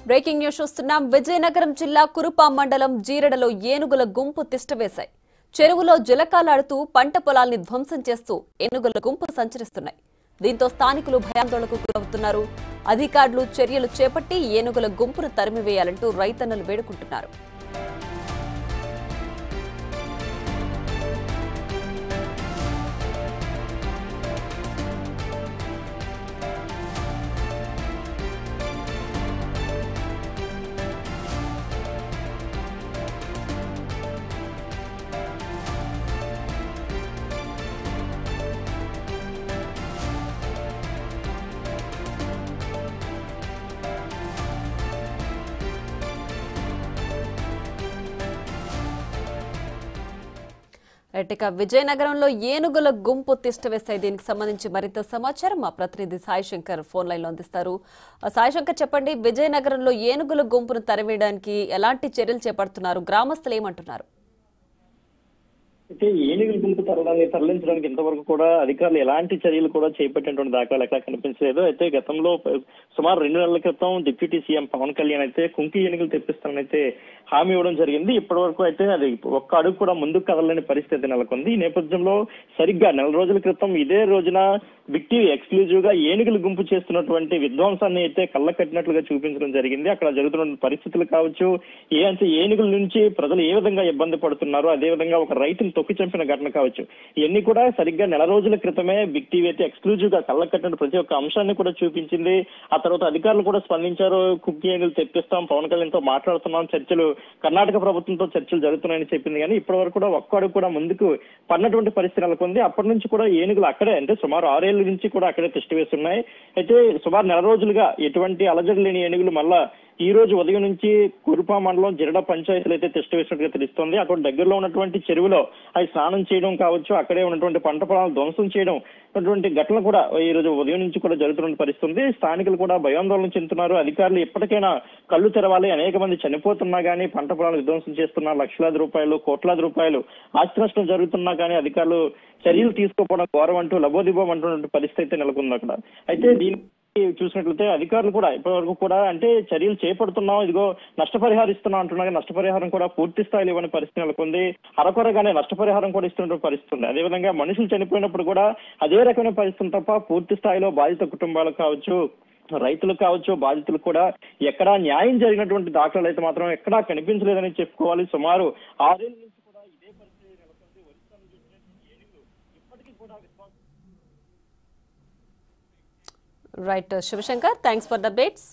Breaking news చూస్తున్నాం. విజయనగరం జిల్లా కురుపాం మండలం జీరడలో ఏనుగుల గుంపు తిష్టవేశాయి. చెరువులో జలకాలాడుతూ పంట పొలాల్ని ధ్వంసం చేస్తూ ఏనుగుల గుంపు సంచరిస్తున్నాయి. దీంతో స్థానికులు భయాందోళనకు గురవుతున్నారు. అధికారులు చర్యలు చేపట్టి ఏనుగుల గుంపును తరిమివేయాలంటూ రైతన్నలు వేడుకుంటున్నారు. ఇక విజయనగరంలో ఏనుగుల గుంపు తిష్టవేస్తాయి. దీనికి సంబంధించి మరింత సమాచారం మా ప్రతినిధి సాయి శంకర్ ఫోన్ లైన్ లో అందిస్తారు. సాయి శంకర్, చెప్పండి, విజయనగరంలో ఏనుగుల గుంపును తరివేయడానికి ఎలాంటి చర్యలు చేపడుతున్నారు? గ్రామస్తులు ఏమంటున్నారు? అయితే ఏనుగుల గుంపు తరలించడానికి ఇంతవరకు కూడా అధికారులు ఎలాంటి చర్యలు కూడా చేపట్టినటువంటి దాఖలాలు ఎక్కడ కనిపించలేదు. అయితే గతంలో సుమారు 2 నెలల క్రితం డిప్యూటీ సీఎం పవన్ కళ్యాణ్ అయితే కుంకి ఏనుగులు తెప్పిస్తానని అయితే హామీ ఇవ్వడం జరిగింది. ఇప్పటి వరకు అయితే అది ఒక్క అడుగు కూడా ముందుకు కదలని పరిస్థితి నెలకొంది. ఈ నేపథ్యంలో సరిగ్గా 4 రోజుల క్రితం ఇదే రోజున బిగ్ టీవీ ఎక్స్క్లూజివ్ గా ఏనుగుల గుంపు చేస్తున్నటువంటి విధ్వంసాన్ని అయితే కళ్ళ కట్టినట్లుగా చూపించడం జరిగింది. అక్కడ జరుగుతున్న పరిస్థితులు కావచ్చు, ఏనుగుల నుంచి ప్రజలు ఏ విధంగా ఇబ్బంది పడుతున్నారు, అదే విధంగా ఒక రైతును తొక్కి చంపిన ఘటన కావచ్చు, ఇవన్నీ కూడా సరిగ్గా 4 రోజుల క్రితమే బిగ్ టీవీ అయితే ఎక్స్క్లూజివ్ గా కళ్ళ కట్టిన ప్రతి ఒక్క అంశాన్ని కూడా చూపించింది. ఆ తర్వాత అధికారులు కూడా స్పందించారు. కుక్కీ ఏనుగులు తెప్పిస్తాం, పవన్ కళ్యాణ్ తో మాట్లాడుతున్నాం, చర్చలు కర్ణాటక ప్రభుత్వంతో చర్చలు జరుగుతున్నాయని చెప్పింది. కానీ ఇప్పటి వరకు కూడా ఒక్కడు కూడా ముందుకు పడినటువంటి పరిస్థితి నెలకొంది. అప్పటి నుంచి కూడా ఏనుగులు అక్కడే, అంటే సుమారు 6 ఏళ్ల నుంచి కూడా అక్కడే తిష్టి వేస్తున్నాయి. అయితే సుమారు 4 రోజులుగా ఎటువంటి అలజడి లేని ఏనుగులు మళ్ళా ఈ రోజు ఉదయం నుంచి కురుపాం మండలం జిరడ పంచాయతీలు అయితే టెస్ట్ వేసినట్టుగా తెలుస్తోంది. అక్కడ దగ్గరలో ఉన్నటువంటి చెరువులో అవి స్నానం చేయడం కావచ్చు, అక్కడే ఉన్నటువంటి పంట పొలాలను ధ్వంసం చేయడం అటువంటి ఘటనలు కూడా ఈ రోజు ఉదయం నుంచి కూడా జరుగుతున్న పరిస్థితుంది. స్థానికులు కూడా భయాందోళన చెందుతున్నారు. అధికారులు ఎప్పటికైనా కళ్ళు తెరవాలి. అనేక మంది చనిపోతున్నా కానీ, పంట పొలాలు విధ్వంసం చేస్తున్నా, లక్షలాది రూపాయలు, కోట్లాది రూపాయలు ఆస్తి నష్టం జరుగుతున్నా కానీ అధికారులు చర్యలు తీసుకోవడం ఘోరం అంటూ లబోదిబోం అంటున్నటువంటి పరిస్థితి నెలకొంది అక్కడ. అయితే దీని చూసినట్లయితే అధికారులు కూడా ఇప్పటి వరకు కూడా అంటే చర్యలు చేపడుతున్నాం, ఇదిగో నష్టపరిహారం ఇస్తున్నాం అంటున్నా, నష్టపరిహారం కూడా పూర్తి స్థాయిలో ఇవ్వని పరిస్థితి నెలకొంది. అరకొరగానే నష్టపరిహారం కూడా ఇస్తున్నటువంటి పరిస్థితి ఉంది. అదేవిధంగా మనుషులు చనిపోయినప్పుడు కూడా అదే రకమైన పరిస్థితి తప్ప పూర్తి స్థాయిలో బాధిత కుటుంబాలకు కావచ్చు, రైతులకు కావచ్చు, బాధితులు కూడా ఎక్కడా న్యాయం జరిగినటువంటి దాఖలాలు అయితే మాత్రం ఎక్కడా కనిపించలేదని చెప్పుకోవాలి. సుమారు 6 ఏళ్ల నుంచి కూడా ఇదే పరిస్థితి నెలకొంది. ఒరిస్సాను చూసినటువంటి ఏనుగులు ఇప్పటికీ కూడా right Shivshankar, thanks for the updates.